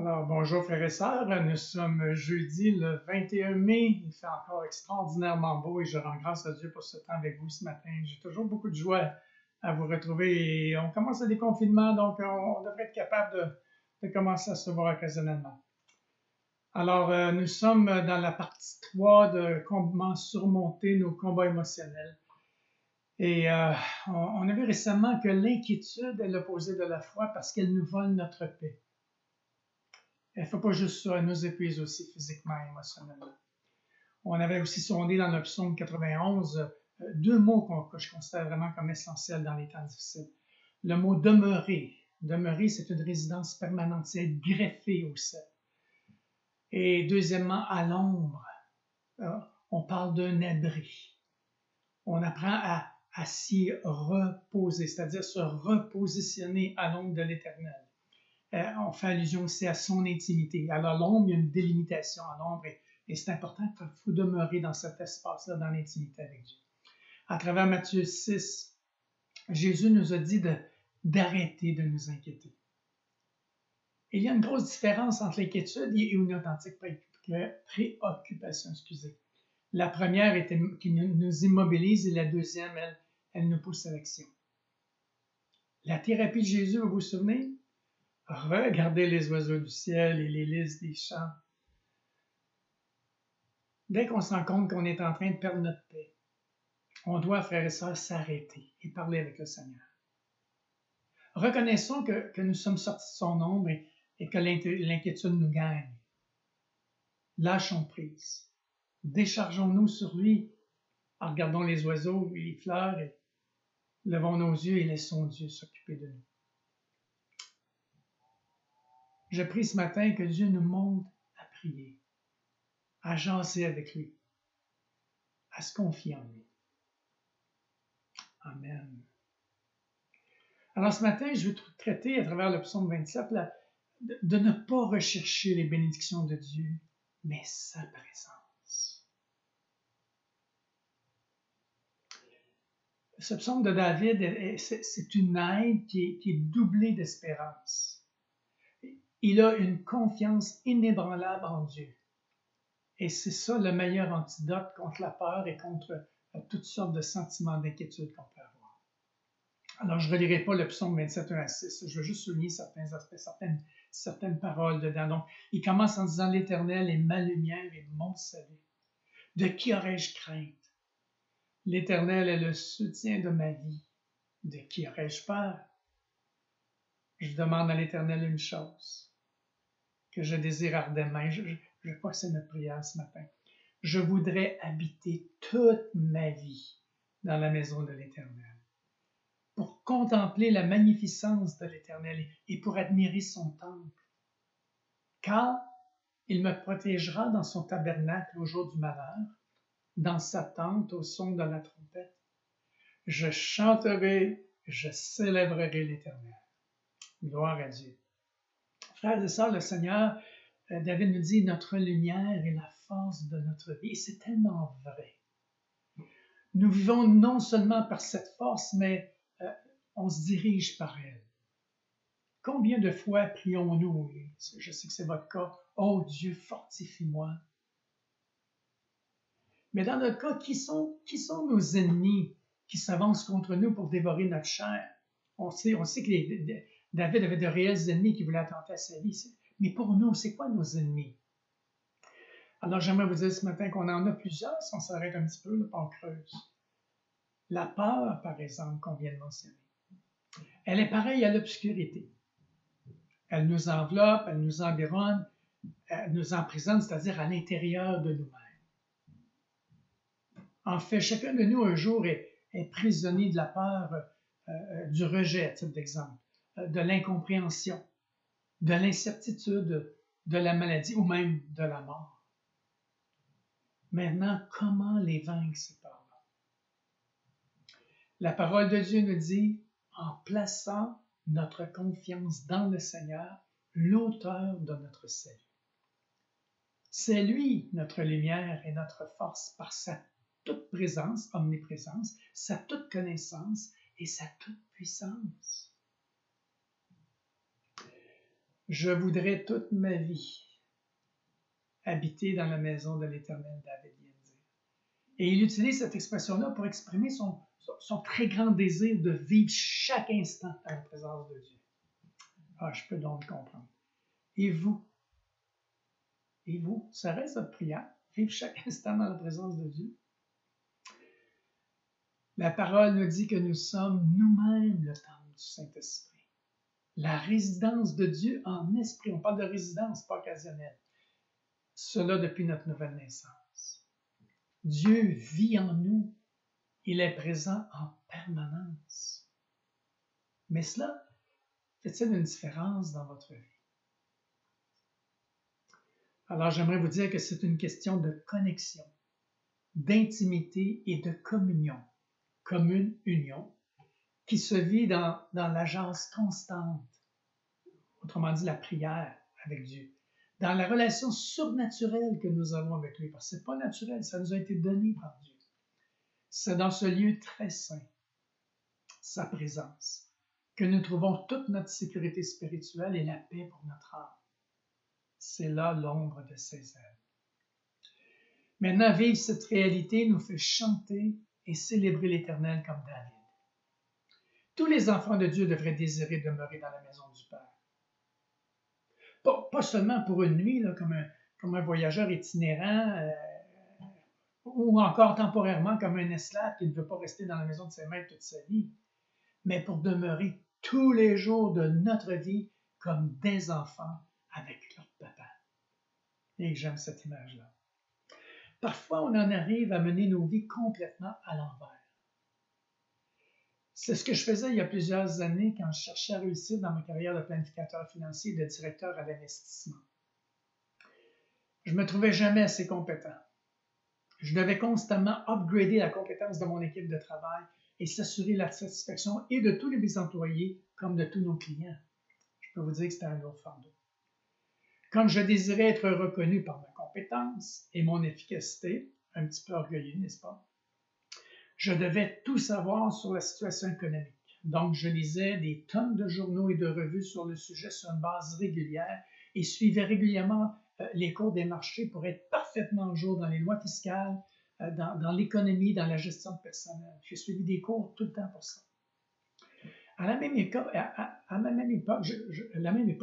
Alors, bonjour frères et sœurs, nous sommes jeudi le 21 mai, il fait encore extraordinairement beau et je rends grâce à Dieu pour ce temps avec vous ce matin. J'ai toujours beaucoup de joie à vous retrouver et on commence le déconfinement, donc on devrait être capable de commencer à se voir occasionnellement. Alors, nous sommes dans la partie 3 de comment surmonter nos combats émotionnels. Et on a vu récemment que l'inquiétude est l'opposé de la foi parce qu'elle nous vole notre paix. Elle ne fait pas juste ça, elle nous épuise aussi physiquement et émotionnellement. On avait aussi sondé dans le psaume 91 deux mots que je considère vraiment comme essentiels dans les temps difficiles. Le mot demeurer. Demeurer, c'est une résidence permanente, c'est être greffé au ciel. Et deuxièmement, à l'ombre. On parle d'un abri. On apprend à s'y reposer, c'est-à-dire se repositionner à l'ombre de l'Éternel. On fait allusion aussi à son intimité. Alors, l'ombre, il y a une délimitation à l'ombre et c'est important qu'il faut demeurer dans cet espace-là, dans l'intimité avec Dieu. À travers Matthieu 6, Jésus nous a dit d'arrêter de nous inquiéter. Et il y a une grosse différence entre l'inquiétude et une authentique préoccupation. La première était qui nous immobilise et la deuxième, elle nous pousse à l'action. La thérapie de Jésus, vous vous souvenez? Regardez les oiseaux du ciel et les lys des champs. Dès qu'on se rend compte qu'on est en train de perdre notre paix, on doit, frères et sœurs, s'arrêter et parler avec le Seigneur. Reconnaissons que nous sommes sortis de son ombre et que l'inquiétude nous gagne. Lâchons prise. Déchargeons-nous sur lui en regardant les oiseaux et les fleurs et levons nos yeux et laissons Dieu s'occuper de nous. Je prie ce matin que Dieu nous montre à prier, à jaser avec lui, à se confier en lui. Amen. Alors ce matin, je vais traiter à travers le psaume 27 de ne pas rechercher les bénédictions de Dieu, mais sa présence. Ce psaume de David, c'est une aide qui est doublée d'espérance. Il a une confiance inébranlable en Dieu. Et c'est ça le meilleur antidote contre la peur et contre toutes sortes de sentiments d'inquiétude qu'on peut avoir. Alors, je ne relirai pas le psaume 27, 1 à 6. Je veux juste souligner certains aspects, certaines paroles dedans. Donc, il commence en disant « L'Éternel est ma lumière et mon salut. De qui aurais-je crainte? L'Éternel est le soutien de ma vie. De qui aurais-je peur? Je demande à l'Éternel une chose que je désire ardemment. Je crois que c'est notre prière ce matin. Je voudrais habiter toute ma vie dans la maison de l'Éternel, pour contempler la magnificence de l'Éternel et pour admirer son temple. Car il me protégera dans son tabernacle au jour du malheur, dans sa tente au son de la trompette. Je chanterai, je célébrerai l'Éternel. Gloire à Dieu. Frères et sœurs, le Seigneur, David nous dit, notre lumière est la force de notre vie. Et c'est tellement vrai. Nous vivons non seulement par cette force, mais on se dirige par elle. Combien de fois prions-nous, je sais que c'est votre cas, « Oh Dieu, fortifie-moi ». Mais dans notre cas, qui sont nos ennemis qui s'avancent contre nous pour dévorer notre chair? On sait que David avait de réels ennemis qui voulaient attenter à sa vie. Mais pour nous, c'est quoi nos ennemis? Alors, j'aimerais vous dire ce matin qu'on en a plusieurs, si on s'arrête un petit peu, là, on creuse. La peur, par exemple, qu'on vient de mentionner. Elle est pareille à l'obscurité. Elle nous enveloppe, elle nous environne, elle nous emprisonne, c'est-à-dire à l'intérieur de nous-mêmes. En fait, chacun de nous, un jour, est prisonnier de la peur, du rejet, à titre d'exemple, de l'incompréhension, de l'incertitude, de la maladie ou même de la mort. Maintenant, comment les vaincre, ces peurs-là? La parole de Dieu nous dit, en plaçant notre confiance dans le Seigneur, l'auteur de notre salut. C'est lui, notre lumière et notre force, par sa toute présence, omniprésence, sa toute connaissance et sa toute puissance. Je voudrais toute ma vie habiter dans la maison de l'Éternel, David vient de dire. Et il utilise cette expression-là pour exprimer son très grand désir de vivre chaque instant dans la présence de Dieu. Ah, je peux donc le comprendre. Et vous? Et vous? Ça reste votre prière? Vivre chaque instant dans la présence de Dieu? La parole nous dit que nous sommes nous-mêmes le temple du Saint-Esprit. La résidence de Dieu en esprit. On parle de résidence, pas occasionnelle. Cela depuis notre nouvelle naissance. Dieu vit en nous. Il est présent en permanence. Mais cela fait-il une différence dans votre vie? Alors, j'aimerais vous dire que c'est une question de connexion, d'intimité et de communion, commune union, qui se vit dans l'agence constante, autrement dit la prière avec Dieu, dans la relation surnaturelle que nous avons avec lui, parce que ce n'est pas naturel, ça nous a été donné par Dieu. C'est dans ce lieu très saint, sa présence, que nous trouvons toute notre sécurité spirituelle et la paix pour notre âme. C'est là l'ombre de ses ailes. Maintenant, vivre cette réalité nous fait chanter et célébrer l'Éternel comme David. Tous les enfants de Dieu devraient désirer demeurer dans la maison du Père. Pas seulement pour une nuit, là, comme un voyageur itinérant, ou encore temporairement comme un esclave qui ne veut pas rester dans la maison de ses maîtres toute sa vie, mais pour demeurer tous les jours de notre vie comme des enfants avec leur papa. Et j'aime cette image-là. Parfois, on en arrive à mener nos vies complètement à l'envers. C'est ce que je faisais il y a plusieurs années quand je cherchais à réussir dans ma carrière de planificateur financier et de directeur à l'investissement. Je ne me trouvais jamais assez compétent. Je devais constamment upgrader la compétence de mon équipe de travail et s'assurer la satisfaction et de tous les employés comme de tous nos clients. Je peux vous dire que c'était un lourd fardeau. Comme je désirais être reconnu par ma compétence et mon efficacité, un petit peu orgueilleux, n'est-ce pas? Je devais tout savoir sur la situation économique. Donc, je lisais des tonnes de journaux et de revues sur le sujet sur une base régulière et suivais régulièrement les cours des marchés pour être parfaitement au jour dans les lois fiscales, dans l'économie, dans la gestion personnelle. J'ai suivi des cours tout le temps pour ça. À la même époque,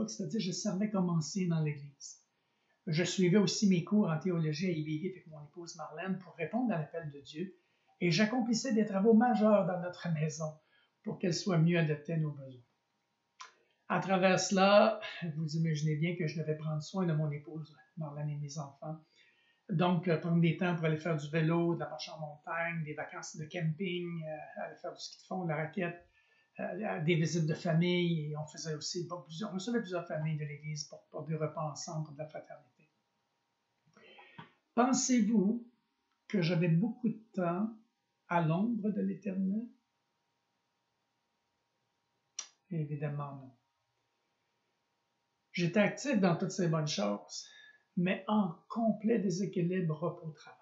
c'est-à-dire je servais comme ancien dans l'Église. Je suivais aussi mes cours en théologie à IBI avec mon épouse Marlène pour répondre à l'appel de Dieu et j'accomplissais des travaux majeurs dans notre maison pour qu'elle soit mieux adaptée à nos besoins. À travers cela, vous imaginez bien que je devais prendre soin de mon épouse Marlène et mes enfants. Donc, prendre des temps pour aller faire du vélo, de la marche en montagne, des vacances de camping, aller faire du ski de fond, de la raquette, des visites de famille. Et on faisait aussi on recevait plusieurs familles de l'Église pour des repas ensemble, pour de la fraternité. Pensez-vous que j'avais beaucoup de temps à l'ombre de l'Éternel? Évidemment non. J'étais actif dans toutes ces bonnes choses, mais en complet déséquilibre repos-travail.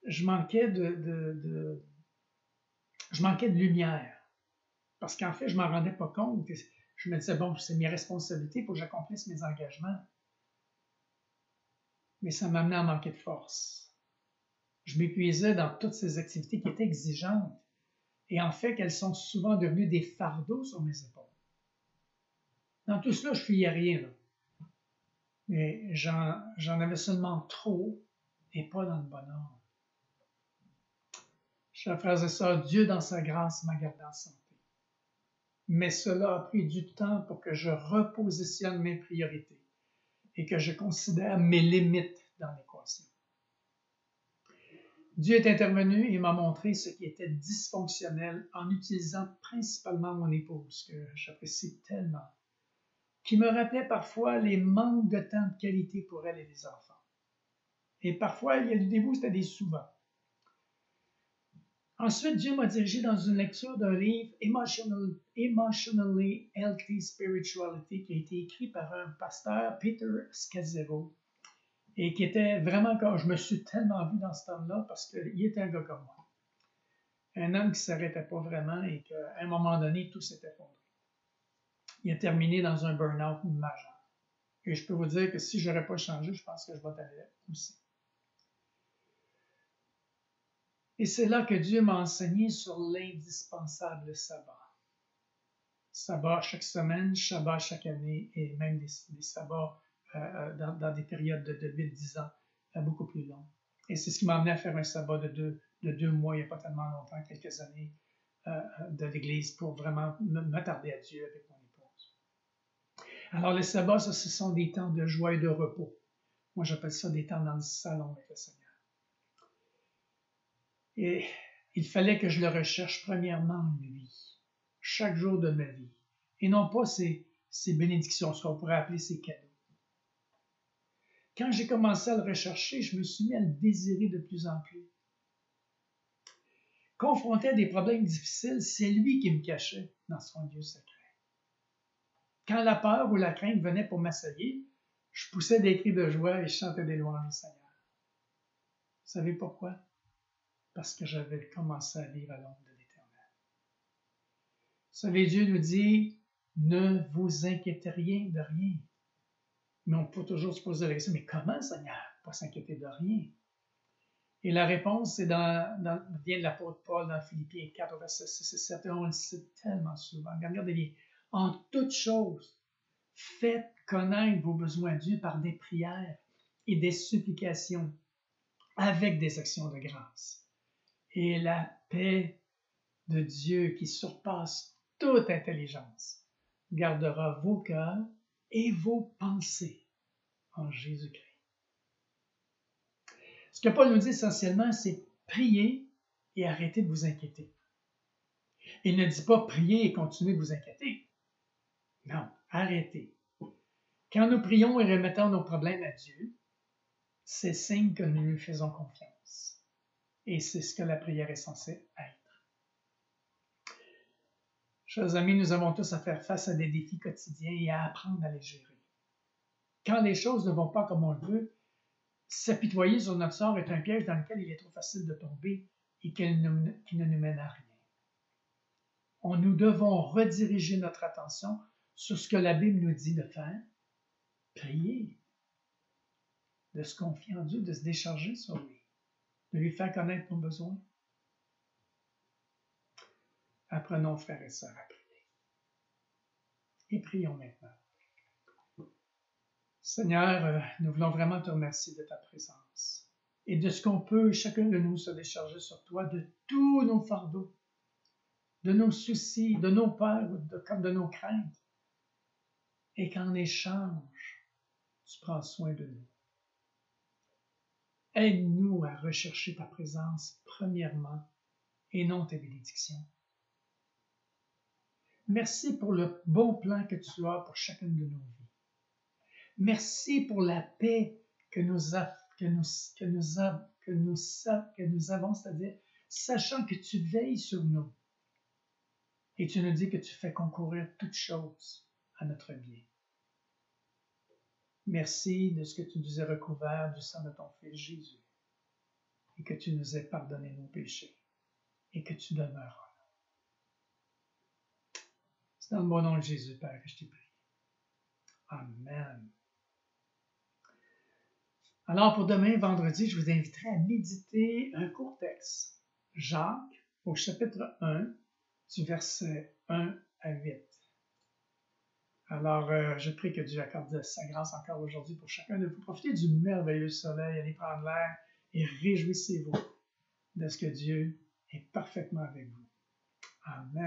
Je manquais de lumière, parce qu'en fait, je ne m'en rendais pas compte. Je me disais, bon, c'est mes responsabilités, il faut que j'accomplisse mes engagements. Mais ça m'amenait à manquer de force. Je m'épuisais dans toutes ces activités qui étaient exigeantes, et en fait, qu'elles sont souvent devenues des fardeaux sur mes épaules. Dans tout cela, je ne fuyais rien, là. Mais j'en avais seulement trop et pas dans le bon ordre. Chers frères et sœurs, Dieu, dans sa grâce, m'a gardé en santé. Mais cela a pris du temps pour que je repositionne mes priorités et que je considère mes limites dans l'équation. Dieu est intervenu et m'a montré ce qui était dysfonctionnel en utilisant principalement mon épouse, que j'apprécie tellement, qui me rappelait parfois les manques de temps de qualité pour elle et les enfants. Et parfois, il y a du dégoût, c'était des souvent. Ensuite, Dieu m'a dirigé dans une lecture d'un livre Emotionally Healthy Spirituality qui a été écrit par un pasteur, Peter Scazzero, et qui était vraiment, quand je me suis tellement vu dans cet homme-là parce qu'il était un gars comme moi. Un homme qui ne s'arrêtait pas vraiment et qu'à un moment donné, tout s'est effondré. il a terminé dans un burn-out majeur. Et je peux vous dire que si je n'aurais pas changé, je pense que je vais aller aussi. Et c'est là que Dieu m'a enseigné sur l'indispensable sabbat. Sabbat chaque semaine, Shabbat chaque année, et même des sabbats dans des périodes de 8-10 ans, beaucoup plus longues. Et c'est ce qui m'a amené à faire un sabbat de deux mois, il n'y a pas tellement longtemps, quelques années, de l'Église, pour vraiment m'attarder à Dieu avec mon épouse. Alors les sabbats, ce sont des temps de joie et de repos. Moi, j'appelle ça des temps dans le salon avec le Seigneur. Et il fallait que je le recherche premièrement lui, chaque jour de ma vie, et non pas ces bénédictions, ce qu'on pourrait appeler ces cadeaux. Quand j'ai commencé à le rechercher, je me suis mis à le désirer de plus en plus. Confronté à des problèmes difficiles, c'est lui qui me cachait dans son lieu secret. Quand la peur ou la crainte venait pour m'assailler, je poussais des cris de joie et je chantais des louanges au Seigneur. Vous savez pourquoi? Parce que j'avais commencé à vivre à l'ombre de l'Éternel. Vous savez, Dieu nous dit, ne vous inquiétez rien de rien. Mais on peut toujours se poser la question, mais comment, Seigneur, pas s'inquiéter de rien? Et la réponse, c'est vient de l'apôtre Paul dans Philippiens 4, verset 6 et 7, et on le cite tellement souvent. Regardez bien, en toutes choses, faites connaître vos besoins à Dieu par des prières et des supplications avec des actions de grâce. Et la paix de Dieu qui surpasse toute intelligence gardera vos cœurs et vos pensées en Jésus-Christ. Ce que Paul nous dit essentiellement, c'est prier et arrêtez de vous inquiéter. Il ne dit pas prier et continuer de vous inquiéter. Non, arrêtez. Quand nous prions et remettons nos problèmes à Dieu, c'est signe que nous lui faisons confiance. Et c'est ce que la prière est censée être. Chers amis, nous avons tous à faire face à des défis quotidiens et à apprendre à les gérer. Quand les choses ne vont pas comme on le veut, s'apitoyer sur notre sort est un piège dans lequel il est trop facile de tomber et qui ne nous mène à rien. Nous devons rediriger notre attention sur ce que la Bible nous dit de faire, prier, de se confier en Dieu, de se décharger sur lui, de lui faire connaître nos besoins. Apprenons, frères et sœurs, à prier. Et prions maintenant. Seigneur, nous voulons vraiment te remercier de ta présence et de ce qu'on peut, chacun de nous, se décharger sur toi de tous nos fardeaux, de nos soucis, de nos peurs, comme de nos craintes, et qu'en échange, tu prends soin de nous. Aide-nous à rechercher ta présence premièrement et non tes bénédictions. Merci pour le bon plan que tu as pour chacune de nos vies. Merci pour la paix que nous avons, c'est-à-dire sachant que tu veilles sur nous. Et tu nous dis que tu fais concourir toutes choses à notre bien. Merci de ce que tu nous as recouvert du sang de ton Fils Jésus et que tu nous aies pardonné nos péchés et que tu demeures en nous. C'est dans le bon nom de Jésus, Père, que je t'ai prié. Amen. Alors pour demain, vendredi, je vous inviterai à méditer un court texte. Jacques, au chapitre 1, du verset 1 à 8. Alors, je prie que Dieu accorde sa grâce encore aujourd'hui pour chacun de vous. Profitez du merveilleux soleil, allez prendre l'air et réjouissez-vous de ce que Dieu est parfaitement avec vous. Amen.